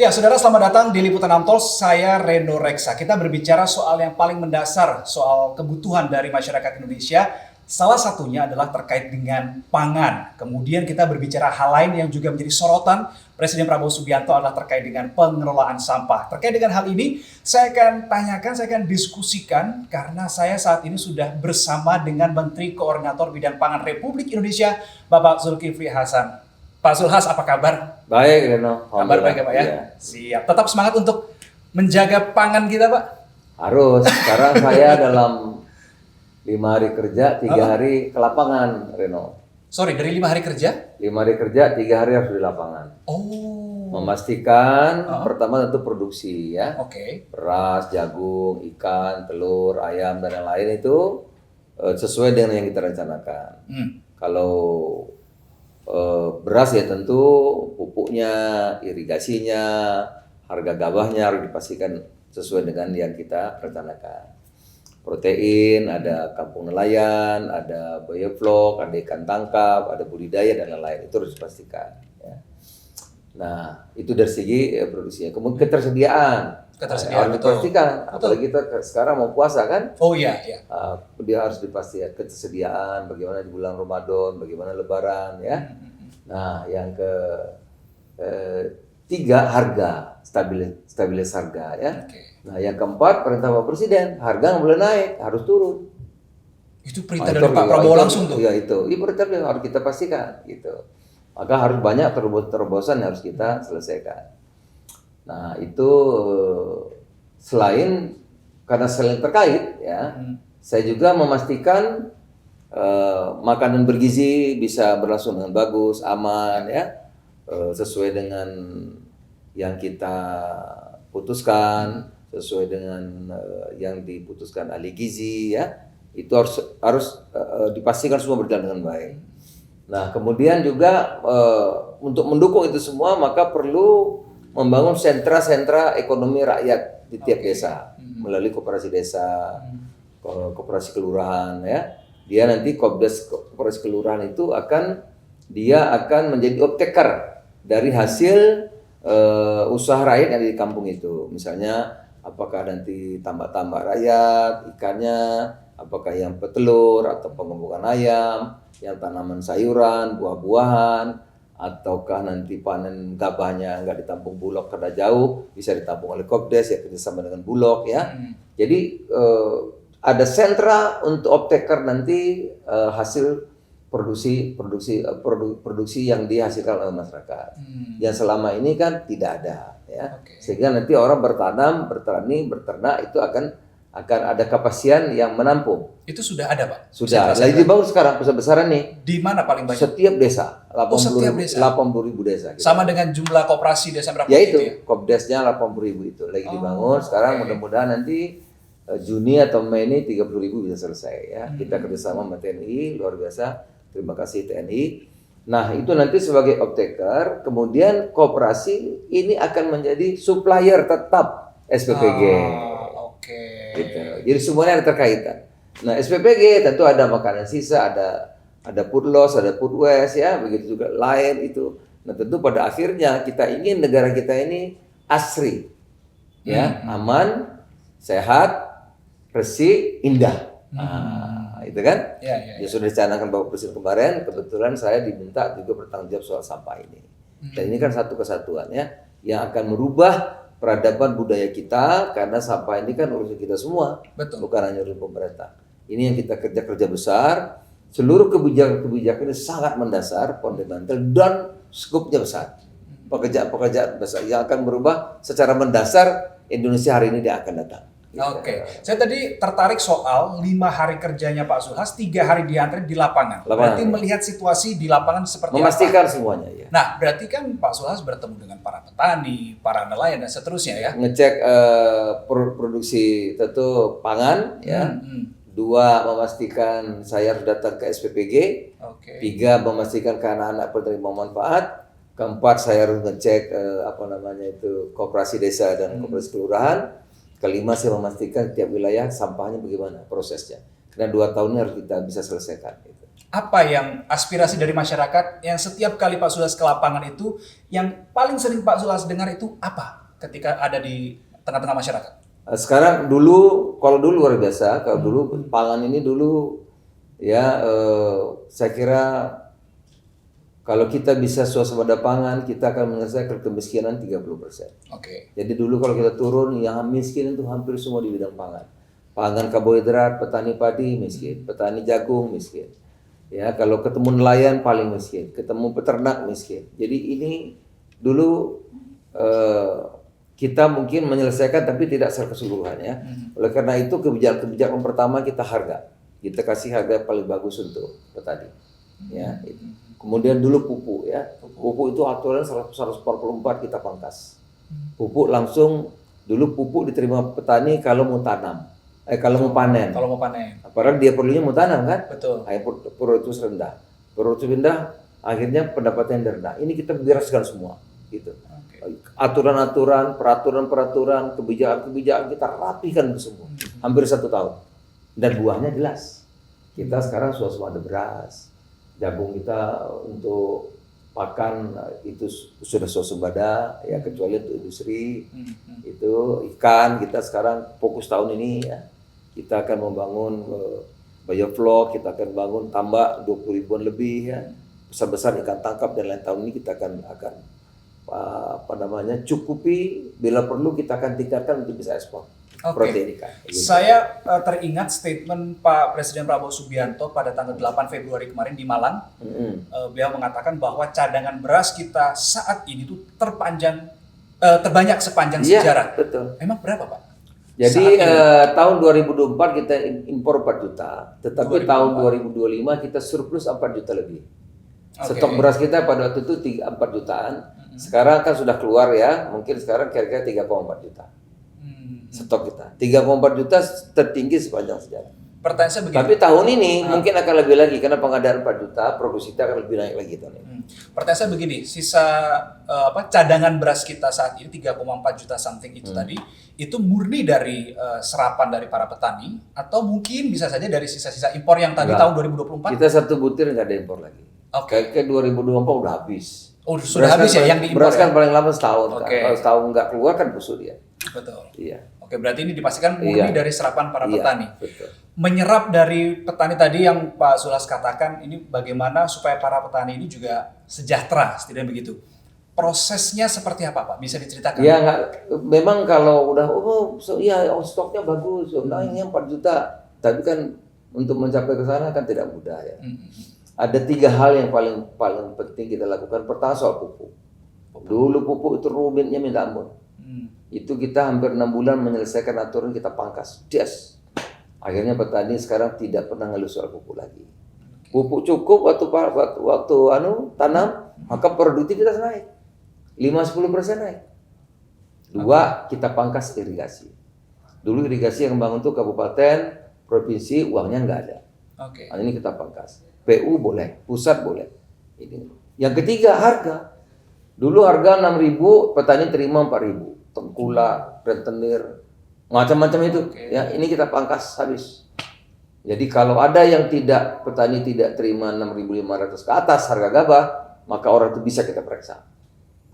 Ya, saudara, selamat datang di Liputan Amtol. Saya Reno Reksa. Kita berbicara soal yang paling mendasar, soal kebutuhan dari masyarakat Indonesia. Salah satunya adalah terkait dengan pangan. Kemudian kita berbicara hal lain yang juga menjadi sorotan Presiden Prabowo Subianto adalah terkait dengan pengelolaan sampah. Terkait dengan hal ini, saya akan tanyakan, saya akan diskusikan karena saya saat ini sudah bersama dengan Menteri Koordinator Bidang Pangan Republik Indonesia, Bapak Zulkifli Hasan. Pak Zulhas, apa kabar? Baik, Reno. Kabar baik ya Pak ya? Iya. Siap. Tetap semangat untuk menjaga pangan kita Pak? Harus. Sekarang saya dalam 5 hari kerja, 3 hari ke lapangan, Reno. Sorry, dari 5 hari kerja? 5 hari kerja, 3 hari harus di lapangan. Oh. Memastikan pertama tentu produksi ya. Oke. Beras, jagung, ikan, telur, ayam, dan yang lain itu sesuai dengan yang kita rencanakan. Kalau beras ya tentu pupuknya, irigasinya, harga gabahnya harus dipastikan sesuai dengan yang kita rencanakan. Protein, ada kampung nelayan, ada bioflok, ada ikan tangkap, ada budidaya dan lain-lain, itu harus dipastikan. Ya. Nah, itu dari segi produksinya. Kemudian ketersediaan harus dipastikan. Apalagi kita sekarang mau puasa kan? Oh iya, iya. Dia harus dipastikan ketersediaan, bagaimana di bulan Ramadan, bagaimana Lebaran ya. Nah, yang ketiga harga, stabilitas harga ya. Nah, yang keempat perintah Pak Presiden, harga nggak boleh naik, harus turun. Itu perintah dari Pak Prabowo langsung tuh? Ya itu perintah yang harus kita pastikan gitu. Maka harus banyak terobosan yang harus kita selesaikan. Nah, itu karena selain terkait ya, saya juga memastikan makanan bergizi bisa berlangsung dengan bagus, aman ya, sesuai dengan yang kita putuskan, sesuai dengan yang diputuskan ahli gizi ya, itu harus dipastikan semua berjalan dengan baik. Nah, kemudian juga untuk mendukung itu semua maka perlu membangun sentra-sentra ekonomi rakyat di tiap desa melalui koperasi desa, koperasi kelurahan ya. Dia nanti koperasi kelurahan itu akan menjadi optaker dari hasil usaha rakyat yang ada di kampung itu. Misalnya apakah nanti tambak-tambak rakyat ikannya, apakah yang petelur atau pengembukan ayam, yang tanaman sayuran, buah-buahan, ataukah nanti panen gabahnya nggak ditampung Bulog karena jauh, bisa ditampung oleh Kopdes ya kerjasama dengan Bulog ya. Jadi ada sentra untuk optaker nanti hasil produksi yang dihasilkan oleh masyarakat. Yang selama ini kan tidak ada ya. Sehingga nanti orang bertanam, bertani, beternak itu akan ada kepastian yang menampung. Itu sudah ada Pak? Sudah. Lagi dibangun sekarang besar-besaran nih. Di mana paling banyak? Setiap desa. 80.000 desa. Gitu. Sama dengan jumlah koperasi desa berapa ya itu? ya? Kopdesnya 80.000 itu. Lagi dibangun. Sekarang mudah-mudahan nanti Juni atau Mei ini 30.000 bisa selesai ya. Kita kerjasama sama TNI, luar biasa. Terima kasih TNI. Nah, itu nanti sebagai optaker, kemudian koperasi ini akan menjadi supplier tetap SPPG. Gitu. Jadi semuanya ada terkaitan. Nah, SPPG tentu ada makanan sisa, ada food loss, ada food waste ya, begitu juga lain itu. Nah, tentu pada akhirnya kita ingin negara kita ini asri. Ya, aman, sehat, bersih, indah. Itu kan? Ya sudah dicanangkan Bapak Presiden kemarin, kebetulan saya diminta juga bertanggung jawab soal sampah ini. Dan ini kan satu kesatuan ya, yang akan merubah peradaban budaya kita, karena sampah ini kan urusan kita semua. Betul. Bukan hanya urusan pemerintah. Ini yang kita kerja besar, seluruh kebijakan ini sangat mendasar, fundamental, dan skupnya besar. Pekerjaan besar yang akan merubah secara mendasar Indonesia hari ini dia akan datang. Saya tadi tertarik soal 5 hari kerjanya Pak Zulhas, 3 hari diantri di lapangan. Berarti melihat situasi di lapangan seperti memastikan apa? Semuanya ya. Nah, berarti kan Pak Zulhas bertemu dengan para petani, para nelayan dan seterusnya ya. Ngecek produksi tentu pangan ya. 2 memastikan saya harus datang ke SPPG. 3 memastikan ke anak-anak penerima manfaat. 4 saya harus ngecek koperasi desa dan koperasi kelurahan. 5 saya memastikan tiap wilayah sampahnya bagaimana prosesnya. Karena 2 tahun ini harus kita bisa selesaikan. Gitu. apa yang aspirasi dari masyarakat yang setiap kali Pak Sulas ke lapangan itu yang paling sering Pak Sulas dengar itu apa ketika ada di tengah-tengah masyarakat? Sekarang dulu, kalau dulu luar biasa, kalau dulu pangan ini dulu ya saya kira kalau kita bisa swasembada pangan, kita akan menyelesaikan kemiskinan 30%. Oke. Jadi dulu kalau kita turun, yang miskin itu hampir semua di bidang pangan. Pangan karbohidrat, petani padi miskin, petani jagung miskin. Ya, kalau ketemu nelayan paling miskin, ketemu peternak miskin. Jadi ini dulu kita mungkin menyelesaikan tapi tidak secara keseluruhan ya. Oleh karena itu kebijakan pertama kita harga. Kita kasih harga paling bagus untuk petani. Ya, itu. Kemudian dulu pupuk ya. Pupuk itu aturan 144 kita pangkas. Pupuk langsung dulu pupuk diterima petani kalau mau tanam. Kalau mau panen. Kalau mau panen. Padahal dia perlunya mau tanam kan? Betul. Produktivitas rendah. Produktivitas rendah akhirnya pendapatan rendah. Ini kita bereskan semua gitu. Aturan-aturan, peraturan-peraturan, kebijakan-kebijakan kita rapikan semua. Hampir 1 tahun. Dan buahnya jelas. Kita sekarang swasembada beras. Jagung kita untuk pakan itu sudah swasembada ya, kecuali untuk industri. Itu ikan kita sekarang fokus tahun ini ya. Kita akan membangun bioflok, kita akan bangun tambak 20 ribuan lebih ya. Besar-besar ikan tangkap dan lain tahun ini kita akan cukupi, bila perlu kita akan tingkatkan untuk bisa ekspor protein ikan. Gitu. Saya teringat statement Pak Presiden Prabowo Subianto pada tanggal 8 Februari kemarin di Malang. Beliau mengatakan bahwa cadangan beras kita saat ini tuh terbanyak sepanjang sejarah. Betul. Emang berapa Pak? Jadi tahun 2024 kita impor 4 juta, tetapi 2024. Tahun 2025 kita surplus 4 juta lebih. Stok beras kita pada waktu itu 4 jutaan. Sekarang kan sudah keluar ya, mungkin sekarang kira-kira 3,4 juta. Stok kita 3,4 juta tertinggi sepanjang sejarah. Pertanyaan saya begini. Tapi tahun ini mungkin akan lebih lagi karena pengadaan 4 juta, produksi kita akan lebih naik lagi tahun ini. Pertanyaan saya begini, sisa cadangan beras kita saat ini 3,4 juta something itu tadi, itu murni dari serapan dari para petani atau mungkin bisa saja dari sisa-sisa impor yang tadi tahun 2024? Kita 1 butir nggak ada impor lagi. Kayak 2024 udah habis. Oh, sudah habis ya yang diimpor. Beras kan paling lama setahun kan. Kalau setahun nggak keluar kan busuk dia. Betul. Iya. Oke, berarti ini dipastikan murni dari serapan para petani. Betul. Menyerap dari petani tadi yang Pak Sulas katakan, ini bagaimana supaya para petani ini juga sejahtera, setidaknya begitu. Prosesnya seperti apa Pak? Bisa diceritakan? Ya, memang kalau udah stoknya bagus, ini 4 juta. Tapi kan untuk mencapai ke sana kan tidak mudah ya. Ada 3 hal yang paling penting kita lakukan. Pertama soal pupuk. Dulu pupuk itu rumitnya minta ampun. Itu kita hampir 6 bulan menyelesaikan aturan kita pangkas. Akhirnya petani sekarang tidak pernah ngeluh soal pupuk lagi. Pupuk cukup waktu tanam, maka produktivitas naik. 5-10% naik. 2, kita pangkas irigasi. Dulu irigasi yang bangun tuh kabupaten, provinsi, uangnya nggak ada. Ini kita pangkas. PU boleh, pusat boleh. Ini. Yang ketiga harga. Dulu harga 6.000, petani terima 4.000. Tengkulak, rentenir, macam-macam itu. Ya, ini kita pangkas habis. Jadi kalau ada yang petani tidak terima 6.500 ke atas harga gabah, maka orang itu bisa kita periksa.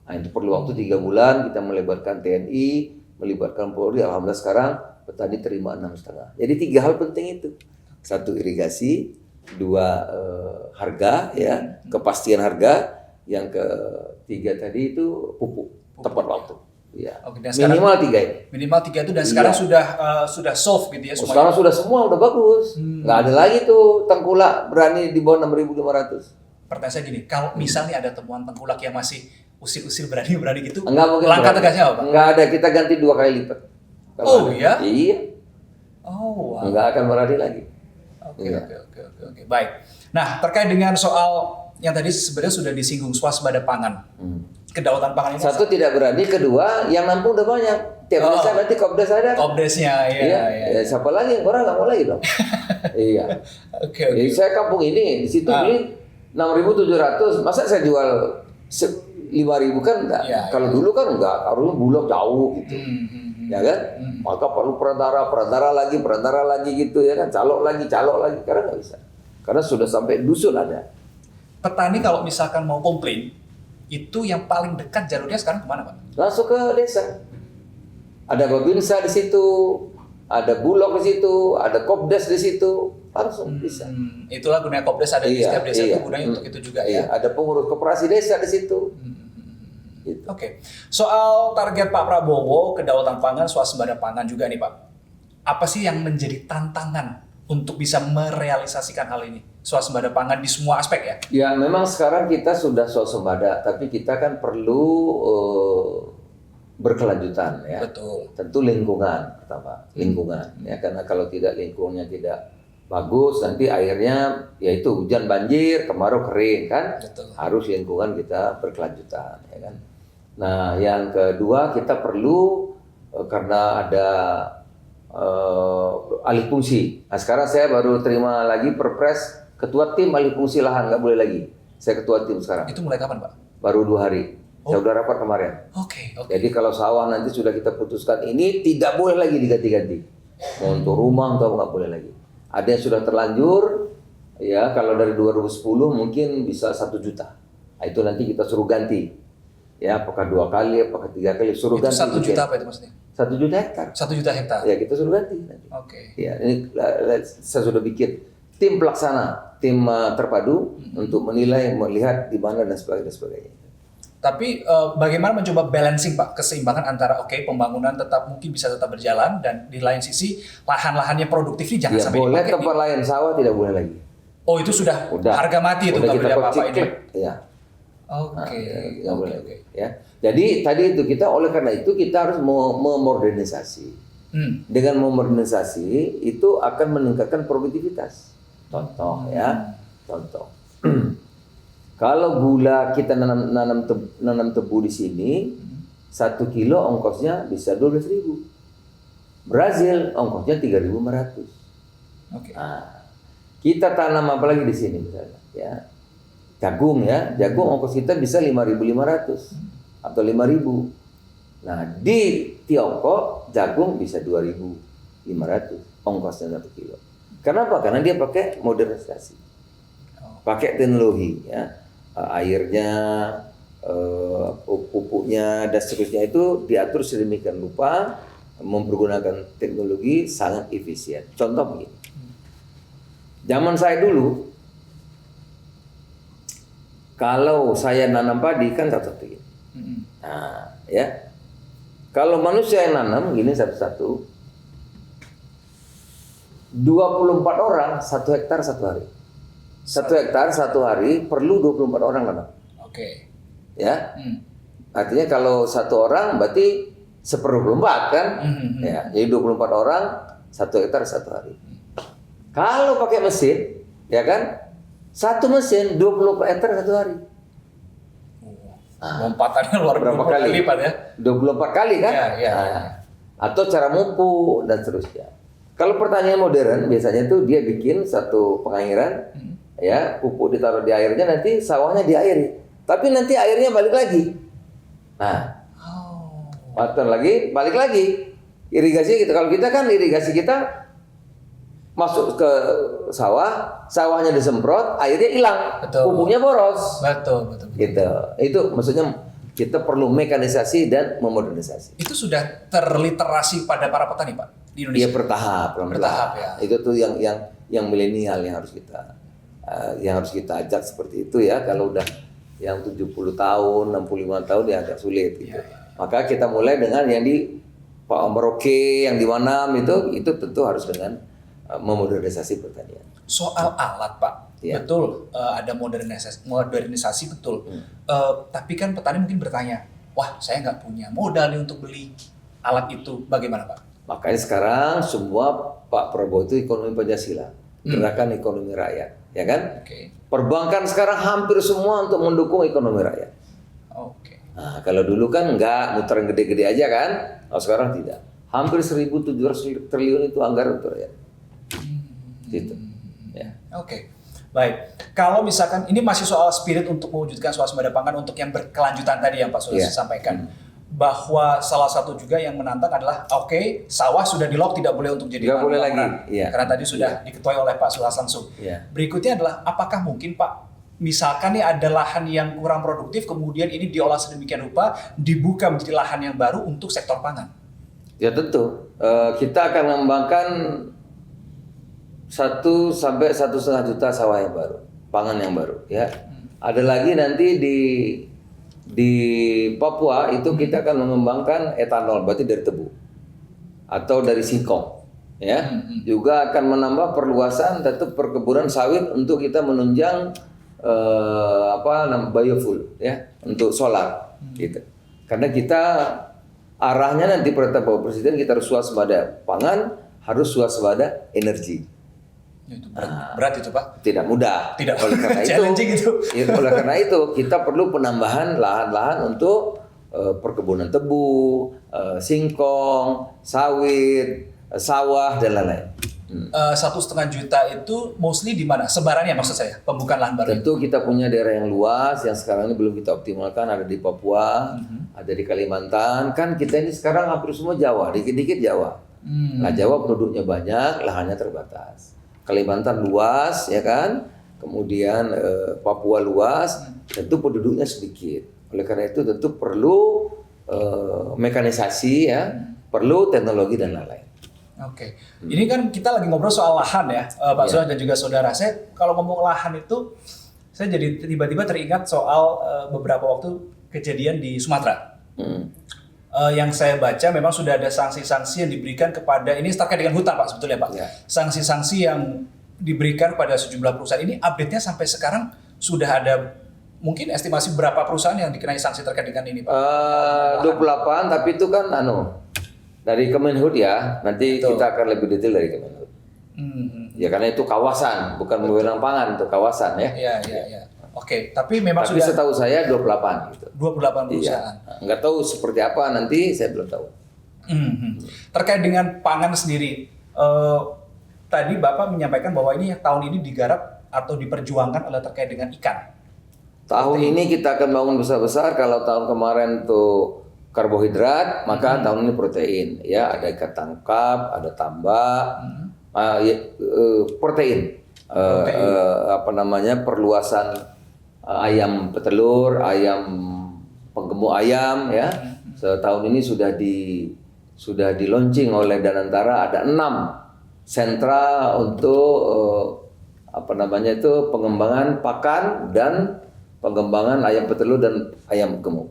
Nah, itu perlu waktu 3 bulan, kita melibatkan TNI, melibatkan Polri. Alhamdulillah sekarang petani terima 6,5. Jadi 3 hal penting itu. 1 irigasi, 2 harga, ya, kepastian harga. Yang ketiga tadi itu pupuk tepat waktu. Ya. Minimal 3 ini. Minimal 3 itu dan sekarang sudah solve gitu ya semuanya. Sekarang sudah semua udah bagus. Nggak ada lagi tuh tengkulak berani di bawah 6.500. Pertanyaan saya gini, kalau misalnya ada temuan tengkulak yang masih usil-usil berani gitu, langkah tegasnya apa Pak? Nggak ada, kita ganti 2 kali lipat. Iya? Iya. Wow. Nggak akan berani lagi. Oke. Baik. Nah, terkait dengan soal yang tadi sebenarnya sudah disinggung swasembada pangan. Kedaulatan pangan ini 1 tidak berani, 2 yang nampung udah banyak. Tiap desa nanti Kopdes ada. Kopdesnya, iya. Ya, siapa lagi? Orang nggak mau lagi dong. Iya. Jadi saya kampung ini di situ beli 6.700, masa saya jual 5.000 kan enggak. Kalau dulu kan enggak, harusnya Bulog jauh gitu. Ya kan? Maka perlu perantara lagi gitu ya kan, calok lagi karena nggak bisa. Karena sudah sampai dusun ada. Petani kalau misalkan mau komplain, itu yang paling dekat jalurnya sekarang kemana Pak? Langsung ke desa. Ada Babinsa di situ, ada Bulog di situ, ada Kopdes di situ, langsung bisa. Itulah gunanya Kopdes ada di setiap desa, itu gunanya untuk itu juga ya. Ada pengurus koperasi desa di situ. Gitu. Oke. Soal target Pak Prabowo, kedaulatan pangan, swasembada pangan juga nih Pak. Apa sih yang menjadi tantangan untuk bisa merealisasikan hal ini? Swasembada pangan di semua aspek ya? Ya memang sekarang kita sudah swasembada, tapi kita kan perlu berkelanjutan ya. Betul. Tentu lingkungan pertama, lingkungan ya, karena kalau tidak lingkungannya tidak bagus, nanti airnya yaitu hujan banjir, kemarau kering kan. Betul. Harus lingkungan kita berkelanjutan ya kan. Nah, yang kedua kita perlu karena ada alih fungsi. Nah, sekarang saya baru terima lagi perpres ketua tim alih fungsi lahan, nggak boleh lagi. Saya ketua tim sekarang. Itu mulai kapan Pak? Baru 2 hari. Saya udah rapat kemarin. Oke. Jadi kalau sawah nanti sudah kita putuskan ini tidak boleh lagi diganti-ganti. Mau untuk rumah atau nggak boleh lagi. Ada yang sudah terlanjur, ya kalau dari 2010 mungkin bisa 1 juta. Nah, itu nanti kita suruh ganti. Ya, apakah 2 kali, apakah 3 kali, suruh Itu ganti. 1 juta apa itu maksudnya? 1 juta hektar. 1 juta hektar. Ya, kita suruh ganti nanti. Oke. Ya, ini saya sudah bikin tim pelaksana, tim terpadu untuk menilai, melihat di mana dan sebagainya. Tapi bagaimana mencoba balancing Pak, keseimbangan antara pembangunan mungkin bisa tetap berjalan, dan di lain sisi lahan-lahannya produktif ini jangan Ya, sampai boleh dipakai. tempat lain, sawah tidak boleh lagi. Oh, itu sudah harga mati itu, nggak boleh apa-apa ini. Ya. Oke. Nggak boleh. Ya. Jadi tadi itu kita, oleh karena itu kita harus memodernisasi. Dengan memodernisasi itu akan meningkatkan produktivitas. Contoh ya, contoh. Kalau gula kita nanam tebu di sini, 1 kilo ongkosnya bisa 12.000. Brazil ongkosnya 3.500. Oke. Nah, kita tanam apa lagi di sini misalnya, ya. Jagung ya, jagung ongkos kita bisa 5.500 atau 5.000. Nah, di Tiongkok jagung bisa 2.500 ongkosnya 1 kilo. Kenapa? Karena dia pakai modernisasi, pakai teknologi ya. Airnya, pupuknya dan seterusnya itu diatur sedemikian rupa, mempergunakan teknologi sangat efisien. Contoh begini, zaman saya dulu, kalau saya nanam padi kan satu-satu gini. Nah, ya, kalau manusia yang nanam gini satu-satu, 24 orang 1 hektar 1 hari. 1 hektar 1 hari perlu 24 orang nanam. Oke. Ya. Artinya kalau 1 orang berarti 1/24 kan? Ya, jadi 24 orang 1 hektar 1 hari. Kalau pakai mesin, ya kan? 1 mesin 20 hektar 1 hari. Lompatannya luar Berapa kali? lipat ya. 24 kali kan? Iya. Nah, atau cara mupuk dan seterusnya. Kalau pertanian modern biasanya tuh dia bikin satu pengairan, ya, pupuk ditaruh di airnya, nanti sawahnya diairi. Tapi nanti airnya balik lagi. Nah, water lagi, balik lagi. Irigasi kita, kalau kita kan irigasi kita masuk ke sawah, sawahnya disemprot, airnya hilang, pupuknya boros. Betul. Gitu. Itu maksudnya kita perlu mekanisasi dan memodernisasi. Itu sudah terliterasi pada para petani Pak di Indonesia? Iya, bertahap ya. Itu tuh yang milenial yang harus kita ajak seperti itu ya. Kalau udah yang 70 tahun, 65 tahun ya agak sulit gitu. Maka kita mulai dengan yang di Pak Merauke, yang di Wanam itu tentu harus dengan memodernisasi pertanian. Soal alat Pak, betul ada modernisasi betul. Tapi kan petani mungkin bertanya, wah saya nggak punya modal nih untuk beli alat itu, bagaimana Pak? Makanya sekarang semua Pak Prabowo itu ekonomi Pancasila, gerakan ekonomi rakyat, ya kan? Perbankan sekarang hampir semua untuk mendukung ekonomi rakyat. Nah, kalau dulu kan enggak, muter gede-gede aja kan? Kalau sekarang tidak. Hampir 1.700 triliun itu anggaran untuk rakyat. Gitu. Ya. Baik. Kalau misalkan ini masih soal spirit untuk mewujudkan swasembada pangan untuk yang berkelanjutan tadi yang Pak sudah sampaikan. bahwa salah satu juga yang menantang adalah oke, sawah sudah di lock tidak boleh untuk jadi Nggak lahan boleh bangunan. lagi, iya. Karena tadi sudah diketuai oleh Pak Sulas langsung. Iya. Berikutnya adalah apakah mungkin Pak, misalkan nih ada lahan yang kurang produktif, kemudian ini diolah sedemikian rupa, dibuka menjadi lahan yang baru untuk sektor pangan? Ya tentu. Kita akan mengembangkan 1 sampai 1,5 juta sawah yang baru, pangan yang baru. Ya. Ada lagi nanti di Papua itu kita akan mengembangkan etanol, berarti dari tebu atau dari singkong. Ya, juga akan menambah perluasan tetap perkebunan sawit untuk kita menunjang biofuel ya untuk solar gitu. Karena kita arahnya nanti perintah Bapak Presiden kita harus swasembada pangan, harus swasembada energi. Itu berat itu Pak. Tidak mudah. Tidak. Oleh karena Challenging itu. Oleh karena itu kita perlu penambahan lahan-lahan untuk perkebunan tebu, singkong, sawit, sawah dan lain-lain. 1,5 juta itu mostly di mana? Sebarannya maksud saya, pembukaan lahan baru. Tentu kita punya daerah yang luas yang sekarang ini belum kita optimalkan, ada di Papua, ada di Kalimantan. Kan kita ini sekarang hampir semua Jawa, dikit-dikit Jawa. Nah Jawa penduduknya banyak, lahannya terbatas. Kalimantan luas, ya kan? Kemudian Papua luas, tentu penduduknya sedikit. Oleh karena itu tentu perlu mekanisasi, ya, perlu teknologi dan lain-lain. Oke, ini kan kita lagi ngobrol soal lahan ya, Pak Sulas dan juga saudara. Saya kalau ngomong lahan itu, saya jadi tiba-tiba teringat soal beberapa waktu kejadian di Sumatera. Yang saya baca memang sudah ada sanksi-sanksi yang diberikan kepada, ini terkait dengan hutan Pak sebetulnya Pak. Ya. Sanksi-sanksi yang diberikan pada sejumlah perusahaan ini update-nya sampai sekarang sudah ada mungkin estimasi berapa perusahaan yang dikenai sanksi terkait dengan ini Pak? 28, tapi itu kan dari Kemenhub ya, nanti Betul. kita akan lebih detail dari Kemenhub. Ya karena itu kawasan, bukan wewenang pangan, itu kawasan ya. Iya. Oke, tapi memang Tapi sudah setahu saya 28 gitu. 28 perusahaan. Iya. Nggak tahu seperti apa nanti, saya belum tahu. Terkait dengan pangan sendiri, tadi Bapak menyampaikan bahwa ini tahun ini digarap atau diperjuangkan oleh terkait dengan ikan. Tahun ini kita akan bangun besar-besar. Kalau tahun kemarin tuh karbohidrat, maka tahun ini protein. Ya, ada ikan tangkap, ada tambak, protein. Perluasan ayam petelur, ayam penggemuk ayam, ya. Setahun ini sudah di launching oleh Danantara, ada 6 sentra untuk pengembangan pakan dan pengembangan ayam petelur dan ayam gemuk.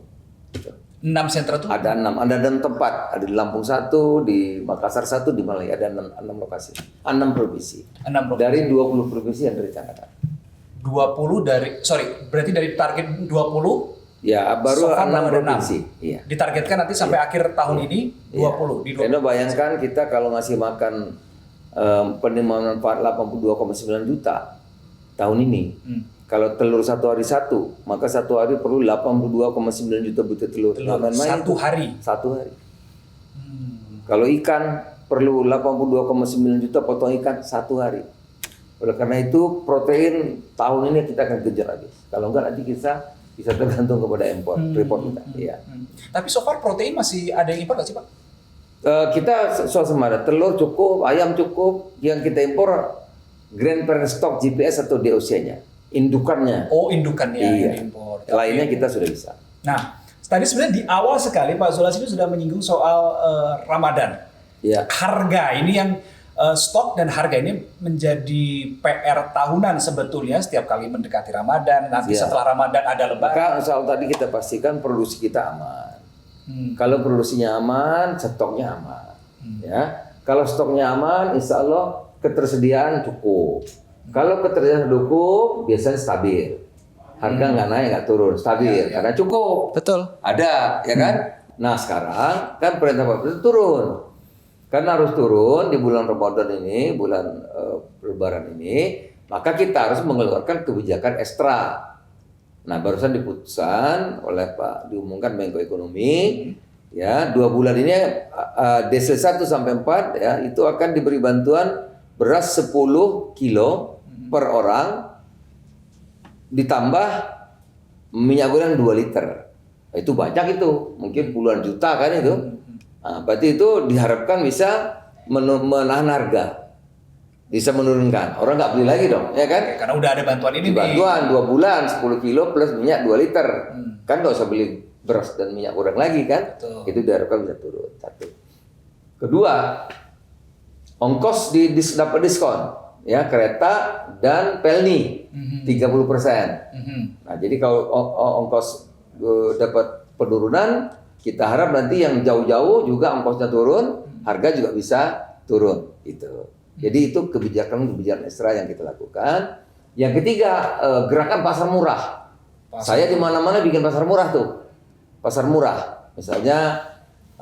6 sentra tuh? Ada 6, ada 6 tempat, ada di Lampung 1, di Makassar 1, di Malaya ada 6 lokasi, 6 provinsi. 6 provinsi. Dari 20 provinsi yang direncanakan. 20 berarti dari target 20? Ya, baru So far 6 ada provinsi. Iya. Ditargetkan nanti sampai akhir tahun ini 20 di 20. Karena bayangkan kita kalau ngasih makan penerimaan manfaat 82,9 juta tahun ini. Kalau telur satu hari satu, maka satu hari perlu 82,9 juta butir telur. Satu hari. Satu hari. Kalau ikan perlu 82,9 juta potong ikan satu hari. Oleh karena itu protein tahun ini kita akan kejar habis. Kalau enggak nanti kita bisa tergantung kepada impor, report kita. Iya. Tapi so far protein masih ada yang impor nggak sih Pak? Kita swasembada, telur cukup, ayam cukup. Yang kita impor grand parent stock GPS atau DOC-nya, indukannya. Oh, indukannya Iya. yang impor. Lainnya kita sudah bisa. Nah, tadi sebenarnya di awal sekali Pak Sulas ini sudah menyinggung soal Ramadan. Ya. Harga ini yang stok dan harga ini menjadi PR tahunan sebetulnya setiap kali mendekati Ramadan. Nanti Ya. setelah Ramadan ada Lebaran. Maka soal tadi kita pastikan produksi kita aman. Kalau produksinya aman, stoknya aman. Ya. Kalau stoknya aman, insya Allah ketersediaan cukup. Kalau ketersediaan cukup, biasanya stabil. Harga nggak naik, nggak turun, stabil. Karena cukup. Betul. Ada, ya kan? Nah sekarang kan perintah Pak Presiden turun. Karena harus turun di bulan Ramadan ini, bulan Lebaran ini, maka kita harus mengeluarkan kebijakan ekstra. Nah barusan diputuskan oleh diumumkan Menko Ekonomi, ya 2 bulan ini Desil 1 sampai 4 ya itu akan diberi bantuan beras 10 kilo per orang, ditambah minyak goreng 2 liter. Itu banyak itu, mungkin puluhan juta kan itu. Nah, berarti itu diharapkan bisa menahan harga, bisa menurunkan. Orang nggak beli lagi dong, ya kan? Karena udah ada bantuan ini nih. Bantuan 2 bulan 10 kilo plus minyak 2 liter. Kan nggak usah beli beras dan minyak goreng lagi kan? Betul. Itu diharapkan bisa turun. Satu. Kedua, ongkos dapat diskon. Ya, kereta dan pelni 30%. Nah, jadi kalau ongkos dapat penurunan, kita harap nanti yang jauh-jauh juga ongkosnya turun, harga juga bisa turun gitu. Jadi itu kebijakan ekstra yang kita lakukan. Yang ketiga, gerakan pasar murah. Saya di mana-mana bikin pasar murah tuh. Pasar murah. Misalnya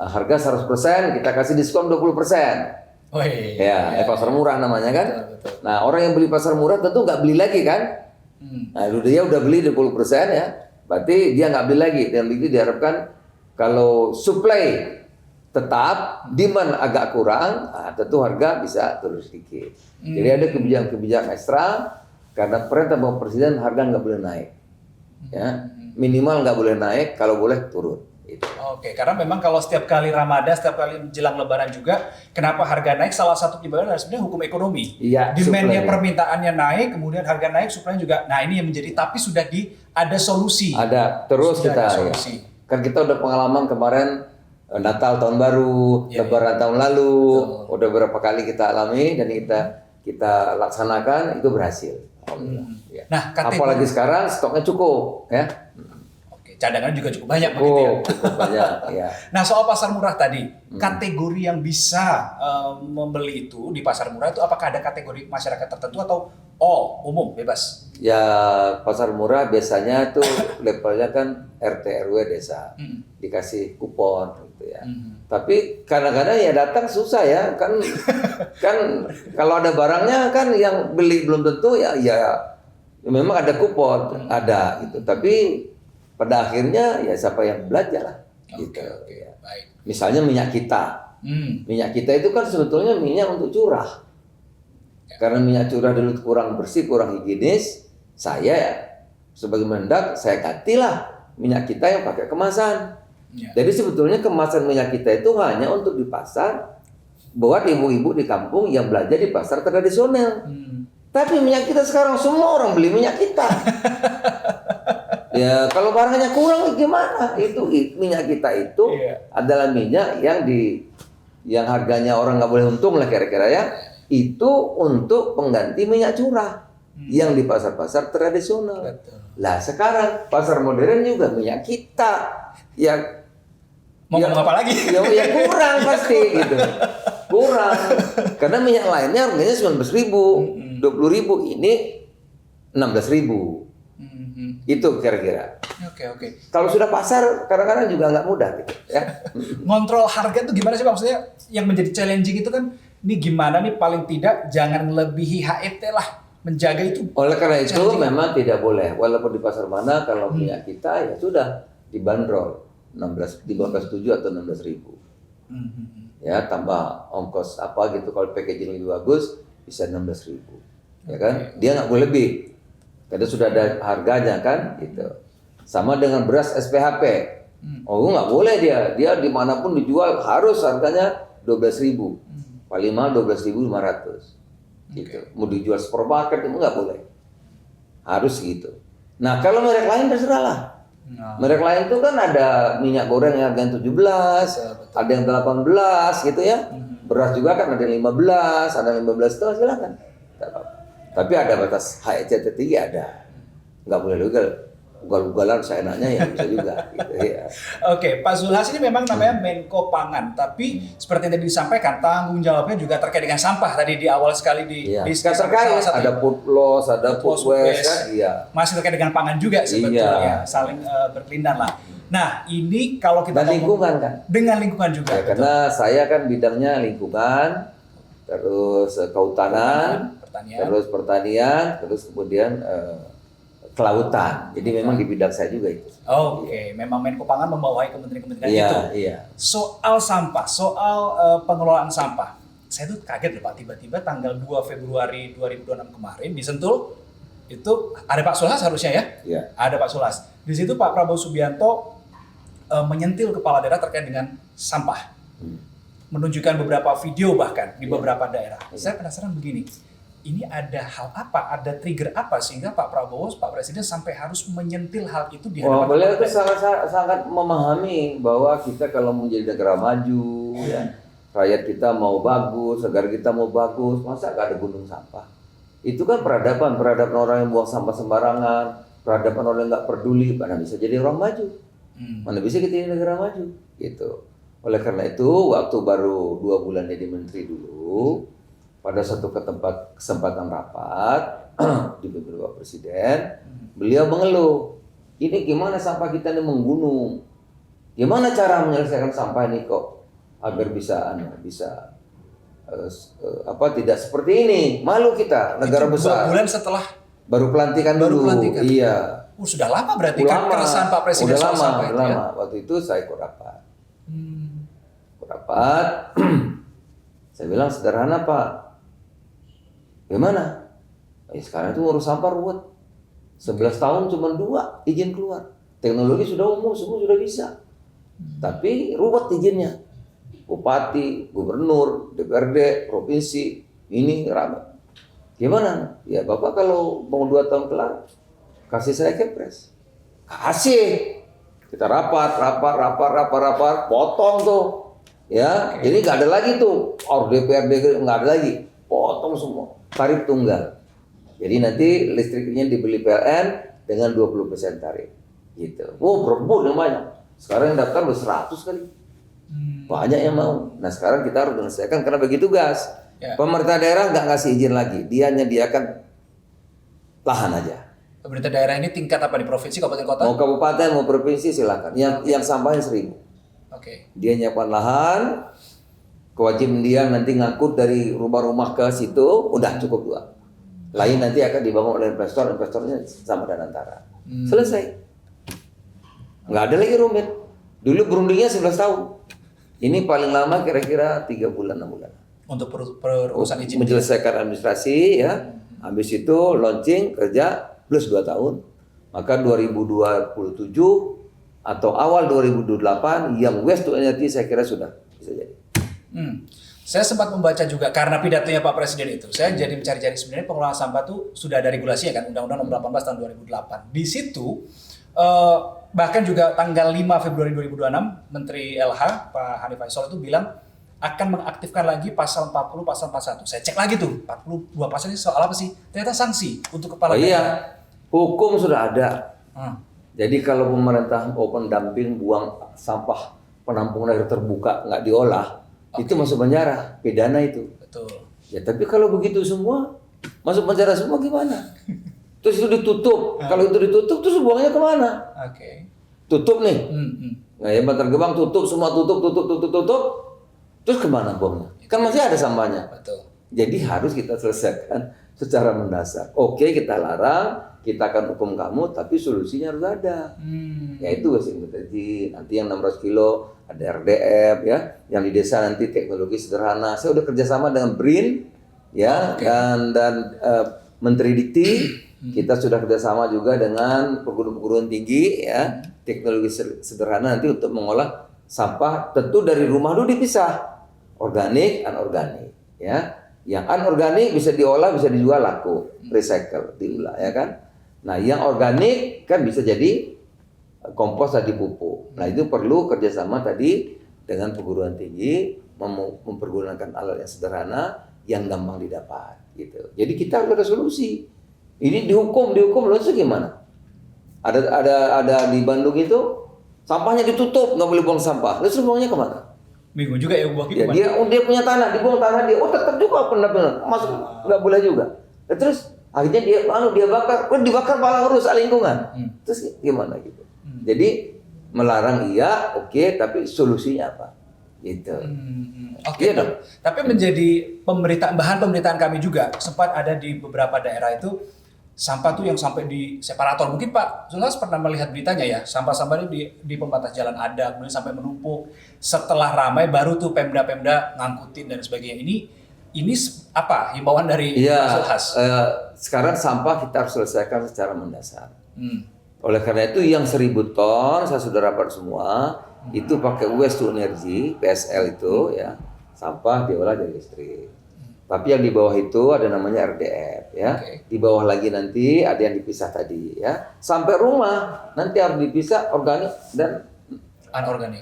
harga 100%, kita kasih diskon 20%. Oh iya. Ya, pasar murah namanya kan. Betul. Nah, orang yang beli pasar murah tentu nggak beli lagi kan. Nah, dia udah beli 20% ya. Berarti dia nggak beli lagi. Dan begitu diharapkan kalau supply tetap, demand agak kurang, tentu harga bisa turun sedikit. Jadi ada kebijakan-kebijakan ekstra karena perintah Bapak Presiden harga nggak boleh naik. Ya, minimal nggak boleh naik, kalau boleh turun. Gitu. Oke, karena memang kalau setiap kali Ramadan, setiap kali menjelang Lebaran juga, kenapa harga naik? Salah satu penyebabnya adalah sebenarnya hukum ekonomi. Iya, Demand-nya, supply. permintaannya naik, kemudian harga naik, supply juga. Nah ini yang menjadi, tapi sudah ada solusi. Ada terus Sudah kita ada ya. solusi. Kan kita udah pengalaman kemarin Natal tahun baru, Ya, Lebaran tahun lalu, Betul. udah berapa kali kita alami dan kita laksanakan itu berhasil. Alhamdulillah. Ya. Nah, Apalagi sekarang stoknya cukup, ya. Oke, cadangan juga cukup banyak begitu ya. Cukup banyak, ya. Nah soal pasar murah tadi, kategori yang bisa membeli itu di pasar murah itu apakah ada kategori masyarakat tertentu atau umum bebas? Ya pasar murah biasanya tuh levelnya kan RT RW desa, dikasih kupon gitu ya. Tapi kadang-kadang ya datang susah ya kan kalau ada barangnya kan yang beli belum tentu ya memang ada kupon ada gitu. Tapi pada akhirnya ya siapa yang belanja lah. Gitu. Oke, Ya. baik. Misalnya minyak kita, minyak kita itu kan sebetulnya minyak untuk curah. Karena minyak curah dulu kurang bersih, kurang higienis, saya ya, sebagai Mendak saya gantilah minyak kita yang pakai kemasan. Ya. Jadi sebetulnya kemasan minyak kita itu hanya untuk di pasar buat ibu-ibu di kampung yang belanja di pasar tradisional. Tapi minyak kita sekarang semua orang beli minyak kita. Ya kalau barangnya kurang gimana? Itu minyak kita itu adalah minyak yang harganya orang nggak boleh untung lah kira-kira ya. Itu untuk pengganti minyak curah yang di pasar-pasar tradisional. Betul. Lah sekarang pasar modern juga minyak kita yang Mau ngomong apa lagi? Ya kurang pasti gitu. Kurang. Karena minyak lainnya harganya 19.000, 20.000, ini 16.000. Itu kira-kira. Oke. Kalau sudah pasar kadang-kadang juga nggak mudah gitu ya. Ngontrol harga itu gimana sih Pak? Maksudnya yang menjadi challenging itu kan ini gimana nih paling tidak jangan melebihi HET lah, menjaga itu. Oleh karena itu challenging. memang tidak boleh walaupun di pasar mana kalau minyak kita ya sudah dibanderol 15.7 atau 16.000. Ya tambah ongkos apa gitu kalau packaging lebih bagus bisa 16.000. Ya kan? Dia nggak boleh lebih. Karena sudah ada harganya kan gitu. Sama dengan beras SPHP. Oh nggak boleh dia dimanapun dijual harus harganya 12.000. Paling mahal 12.500. Gitu. Mau dijual supermarket itu nggak boleh. Harus gitu. Nah kalau merek lain terserah lah. Merek lain itu kan ada minyak goreng yang harganya 17, ada yang 18 gitu ya. Beras juga kan ada 15, ada 15 setengah silakan. Tapi ada batas HEC tertinggi ada. Nggak boleh ugal-ugalan seenaknya ya bisa juga gitu ya. Oke, Pak Zulhas ini memang namanya Menko Pangan, tapi seperti yang tadi disampaikan tanggung jawabnya juga terkait dengan sampah tadi di awal sekali di Iya. diskusi Terkait salah satu. ada food loss, ada food waste kan, iya. Masih terkait dengan pangan juga sebetulnya, saling berkelindan lah. Nah, ini kalau kita Dan lingkungan kan. dengan lingkungan juga. Ya, karena saya kan bidangnya lingkungan, terus kehutanan, pertanian. terus pertanian, terus kemudian kelautan. Jadi memang di bidang saya juga itu. Oke, memang Menko Pangan membawahi kementerian-kementerian Iya, itu. iya. Soal sampah, soal pengelolaan sampah. Saya tuh kaget loh Pak, tiba-tiba tanggal 2 Februari 2026 kemarin di Sentul itu ada Pak Sulhas harusnya ya? Iya. Ada Pak Sulhas. Di situ Pak Prabowo Subianto menyentil kepala daerah terkait dengan sampah. Menunjukkan beberapa video bahkan di beberapa daerah. Saya penasaran begini, ini ada hal apa, ada trigger apa sehingga Pak Prabowo, Pak Presiden sampai harus menyentil hal itu di hadapan beliau itu sangat memahami bahwa kita kalau menjadi negara maju, ya, rakyat kita mau bagus, negara kita mau bagus, masa gak ada gunung sampah? Itu kan peradaban orang yang buang sampah sembarangan, peradaban orang yang nggak peduli, mana bisa jadi orang maju, mana bisa kita jadi negara maju, gitu. Oleh karena itu, waktu baru 2 bulan jadi menteri dulu, pada satu kesempatan rapat dipimpin Bapak Presiden, beliau mengeluh, ini gimana sampah kita ini menggunung, gimana cara menyelesaikan sampah ini kok agar bisa tidak seperti ini, malu kita negara itu besar. 2 bulan setelah baru pelantikan dulu. Iya. Sudah lama berarti kan keresahan Pak Presiden udah soal lama, sampah udah itu lama. ya. Waktu itu saya ikut rapat. Saya bilang sederhana Pak. Gimana? Sekarang itu ngurus sampah ruwet. 11 tahun cuma 2 izin keluar. Teknologi sudah umum, semua sudah bisa. Tapi ruwet izinnya. Bupati, gubernur, DPRD, provinsi, ini ramai. Gimana? Ya Bapak kalau mau 2 tahun kelar, kasih saya kepres. Kasih. Kita rapat, potong tuh. Ya, jadi nggak ada lagi tuh. DPRD nggak ada lagi. Potong semua. Tarif tunggal. Jadi nanti listriknya dibeli PLN dengan 20% tarif. Gitu. Berebut yang banyak. Sekarang yang daftar udah 100 kali. Banyak yang mau. Nah sekarang kita harus menyelesaikan karena bagi tugas. Ya. Pemerintah daerah nggak ngasih izin lagi. Dia menyediakan lahan aja. Pemerintah daerah ini tingkat apa di provinsi, kabupaten, kota? Mau kabupaten, mau provinsi silakan. Yang sampahnya 1.000. Oke. Dia nyiapkan lahan, kewajiban dia nanti ngangkut dari rumah-rumah ke situ, udah cukup 2. Lain nanti akan dibangun oleh investornya sama dan antara. Selesai. Nggak ada lagi rumit. Dulu berundingnya 11 tahun. Ini paling lama kira-kira 3 bulan, 6 bulan. Untuk perusahaan izin. Menyelesaikan administrasi ya. Habis itu launching kerja plus 2 tahun. Maka 2027 atau awal 2028 yang waste to energy saya kira sudah bisa jadi. Saya sempat membaca juga karena pidatonya Pak Presiden itu. Saya jadi mencari-cari sebenarnya pengelolaan sampah itu sudah ada regulasinya kan, Undang-Undang Nomor 18 tahun 2008. Di situ bahkan juga tanggal 5 Februari 2026 Menteri LH Pak Hanif Faisal itu bilang akan mengaktifkan lagi pasal 40, pasal 41. Saya cek lagi tuh 42 pasal ini soal apa sih? Ternyata sanksi untuk kepala daerah. Iya, hukum sudah ada. Jadi kalau pemerintah open dumping buang sampah penampungan air terbuka nggak diolah, itu masuk penjara, pidana itu. Betul. Ya tapi kalau begitu semua masuk penjara semua gimana? Terus itu ditutup. Kalau itu ditutup terus buangnya kemana? Oke. Tutup nih. Nah ya Bantar Gebang tutup semua, tutup. Terus kemana buangnya? Kan masih ada sampahnya. Betul. Jadi harus kita selesaikan secara mendasar. Oke, kita larang, kita akan hukum kamu, tapi solusinya harus ada. Yaitu wasting energy, nanti yang 600 kilo ada RDF ya, yang di desa nanti teknologi sederhana. Saya udah kerjasama dengan BRIN ya, dan Menteri Dikti. Kita sudah kerjasama juga dengan perguruan tinggi ya, teknologi sederhana nanti untuk mengolah sampah. Tentu dari rumah dulu dipisah, organik, anorganik ya. Yang anorganik bisa diolah, bisa dijual laku, recycle, diulah ya kan. Nah yang organik kan bisa jadi kompos tadi pupuk. Nah itu perlu kerjasama tadi dengan perguruan tinggi, mempergunakan alat yang sederhana yang gampang didapat gitu. Jadi kita harus ada solusi. Ini dihukum lalu gimana? Ada di Bandung itu sampahnya ditutup, nggak boleh buang sampah. Lalu buangnya kemana? Bingung juga ya buang ya, dia punya tanah, dibuang tanah dia. Oh tetap juga benar-benar masuk nggak boleh juga. Nah, terus akhirnya dia bakar, dibakar malah rusak lingkungan. Terus gimana gitu? Jadi melarang iya, oke, tapi solusinya apa? Gitu. Oke, dong. Tapi menjadi bahan pemberitaan kami juga sempat ada di beberapa daerah itu sampah tuh yang sampai di separator. Mungkin Pak Zulhas pernah melihat beritanya ya, sampah-sampah itu di pembatas jalan ada, kemudian sampai menumpuk. Setelah ramai baru tuh Pemda ngangkutin dan sebagainya. Ini apa himbauan dari Pak Zulhas? Sekarang sampah kita harus selesaikan secara mendasar. Oleh karena itu yang 1.000 ton saya sudah rapat semua itu pakai waste to energy PSL itu ya, sampah diolah jadi listrik. Tapi yang di bawah itu ada namanya RDF ya. Di bawah lagi nanti ada yang dipisah tadi ya. Sampai rumah nanti harus dipisah organik dan Anorganik.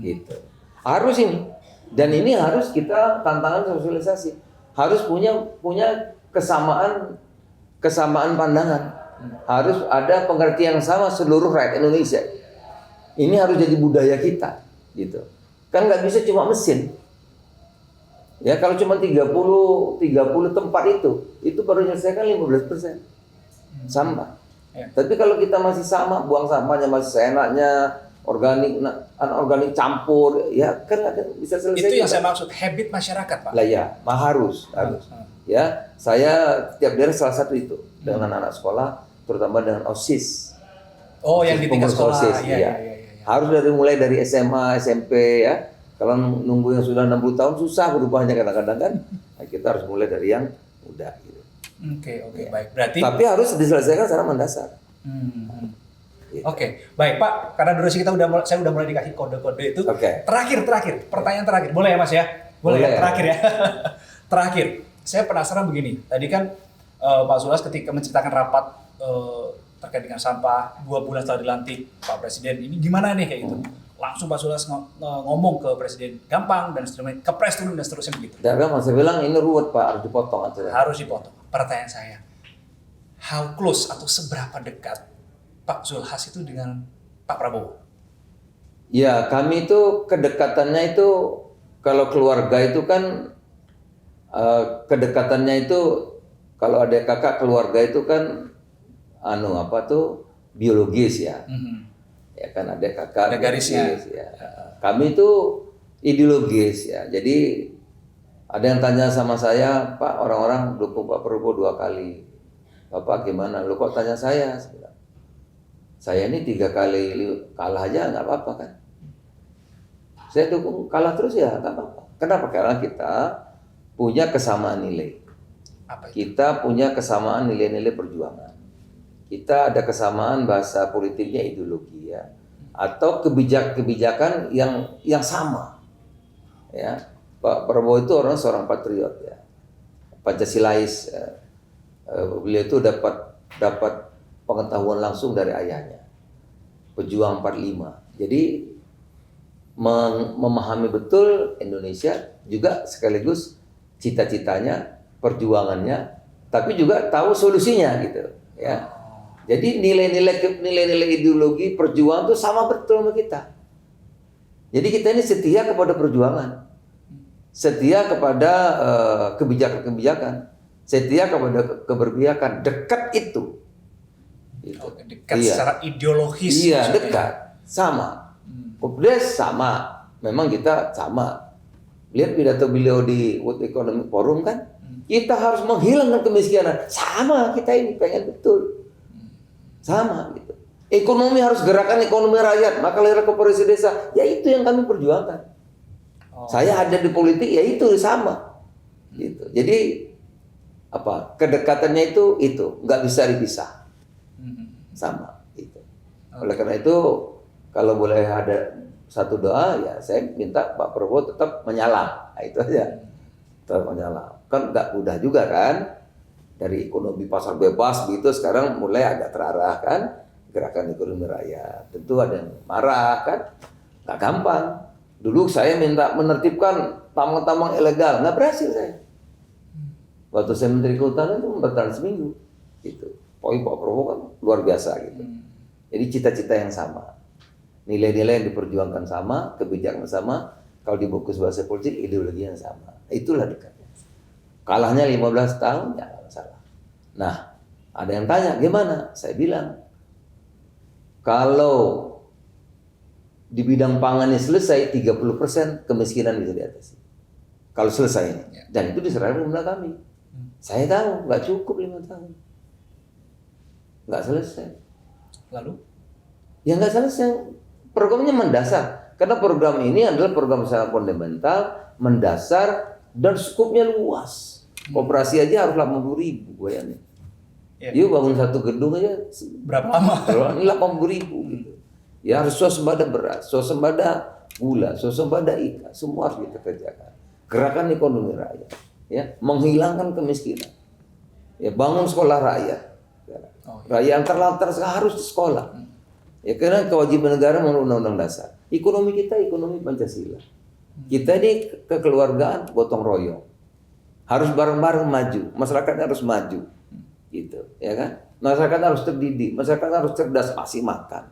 Gitu. Harus ini. Dan ini harus kita tantangan sosialisasi. Harus punya kesamaan pandangan. Harus ada pengertian yang sama seluruh rakyat Indonesia. Ini harus jadi budaya kita, gitu. Kan nggak bisa cuma mesin. Ya kalau cuma 30 tempat itu baru menyelesaikan 15% sampah. Tapi kalau kita masih sama, buang sampahnya masih seenaknya, organik, anorganik campur, ya kan bisa selesai. Itu yang saya maksud habit masyarakat, Pak. Lah ya, harus. Ya, saya tiap daerah salah satu itu dengan anak sekolah, terutama dengan OSIS. Oh, yang di tingkat sekolah. OSIS, ya. Harus mulai dari SMA, SMP ya. Kalau nunggu yang sudah 60 tahun susah berubahnya kadang-kadang kan. Nah, kita harus mulai dari yang muda gitu. Oke, baik. Berarti tapi harus diselesaikan secara mendasar. Gitu. Oke, baik Pak. Karena durasi kita saya udah mulai dikasih kode-kode itu. Terakhir, pertanyaan terakhir. Boleh ya Mas ya? Boleh. Ya? Terakhir ya. Terakhir. Saya penasaran begini. Tadi kan Pak Zulas ketika menceritakan rapat terkait dengan sampah 2 bulan setelah dilantik Pak Presiden, ini gimana nih kayak gitu? Langsung Pak Zulas ngomong ke Presiden gampang dan seterusnya, ke pres turun dan seterusnya begitu. Dan gampang, saya bilang ini ruwet Pak, harus dipotong aja. Harus dipotong. Pertanyaan saya, how close atau seberapa dekat Pak Zulhas itu dengan Pak Prabowo? Ya, kami itu kedekatannya itu kalau keluarga itu kan kedekatannya itu kalau ada kakak keluarga itu kan biologis ya. Ya kan ada kakak ada garisnya. Ya. Kami itu ideologis ya. Jadi ada yang tanya sama saya, Pak, orang-orang dukung Pak Prabowo 2 kali. Bapak gimana? Lu kok tanya saya? Saya ini 3 kali kalah aja nggak apa-apa kan? Saya dukung kalah terus ya nggak apa-apa. Kenapa? Karena kita punya kesamaan nilai. Apa itu? Kita punya kesamaan nilai-nilai perjuangan. Kita ada kesamaan bahasa politiknya ideologi ya, atau kebijakan yang sama. Ya, Pak Prabowo itu seorang patriot ya, Pancasilais. Beliau itu dapat pengetahuan langsung dari ayahnya, pejuang 45. Jadi memahami betul Indonesia juga sekaligus cita-citanya, perjuangannya, tapi juga tahu solusinya gitu ya. Jadi nilai-nilai ideologi perjuangan itu sama betul sama kita. Jadi kita ini setia kepada perjuangan, setia kepada kebijakan-kebijakan, setia kepada keberpihakan, dekat itu. Gitu. Dekat secara ideologis. Iya, dekat, sama. Kopdes sama, memang kita sama. Lihat pidato beliau di World Economic Forum kan, kita harus menghilangkan kemiskinan. Sama, kita ini pengen betul. Sama gitu. Ekonomi harus gerakan ekonomi rakyat, maka lahir koperasi desa. Ya itu yang kami perjuangkan. Saya ada di politik, ya itu sama. Gitu. Jadi kedekatannya itu nggak bisa dipisah. Sama gitu. Oleh karena itu kalau boleh ada satu doa ya saya minta Pak Prabowo tetap menyala. Nah, itu aja. Tetap menyala. Kan nggak mudah juga kan? Dari ekonomi pasar bebas begitu sekarang mulai agak terarah kan gerakan ekonomi rakyat. Tentu ada yang marah kan, nggak gampang. Dulu saya minta menertibkan tambang-tambang ilegal, nggak berhasil saya. Waktu saya Menteri Kehutanan itu bertahan seminggu, gitu. Poin Pak Prabowo kan luar biasa gitu. Jadi cita-cita yang sama, nilai-nilai yang diperjuangkan sama, kebijakan sama. Kalau dibungkus bahasa politik ideologi yang sama. Itulah dekatnya. Kalahnya 15 tahun, ya nggak masalah. Nah, ada yang tanya, gimana? Saya bilang, kalau di bidang pangannya selesai, 30% kemiskinan bisa diatasi. Kalau selesai ini. Dan itu diserahkan kepada kami. Saya tahu, nggak cukup 5 tahun. Nggak selesai. Lalu? Ya nggak selesai. Programnya mendasar. Karena program ini adalah program sangat fundamental, mendasar, dan skupnya luas. Koperasi aja harus 80.000 goyangnya. Yuk bangun satu gedung aja Berapa lama? kalau ini 80.000 gitu. Ya harus swasembada beras, swasembada gula, swasembada ikan, semua harus kita kerjakan. Gerakan ekonomi rakyat, ya, menghilangkan kemiskinan. Ya, bangun sekolah rakyat. Rakyat yang terlantar harus di sekolah. Ya, karena kewajiban negara menurut Undang-Undang Dasar. Ekonomi kita ekonomi Pancasila. Kita ini kekeluargaan gotong royong. Harus bareng-bareng maju, masyarakat harus maju. Gitu, ya kan? Masyarakat harus terdidik, masyarakat harus cerdas, masih makan.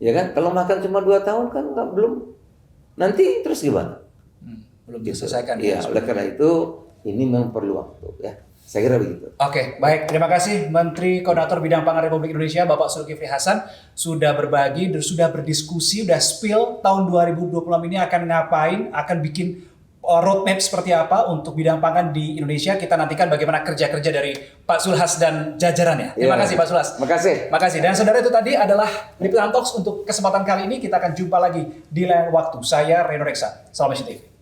Ya kan? Kalau makan cuma 2 tahun kan belum. Nanti terus gimana? Belum Gitu. diselesaikan. Iya, oleh karena itu ini memang perlu waktu ya. Saya kira begitu. Oke, baik. Terima kasih Menteri Koordinator Bidang Pangan Republik Indonesia Bapak Zulkifli Hasan sudah berbagi, sudah berdiskusi, sudah spill tahun 2026 ini akan ngapain, akan bikin roadmap seperti apa untuk bidang pangan di Indonesia. Kita nantikan bagaimana kerja-kerja dari Pak Zulhas dan jajarannya. Terima kasih Pak Zulhas. Makasih. Makasih. Dan saudara, itu tadi adalah Liputan Talks untuk kesempatan kali ini. Kita akan jumpa lagi di lain waktu. Saya Reno Reksa. Salam SCTV.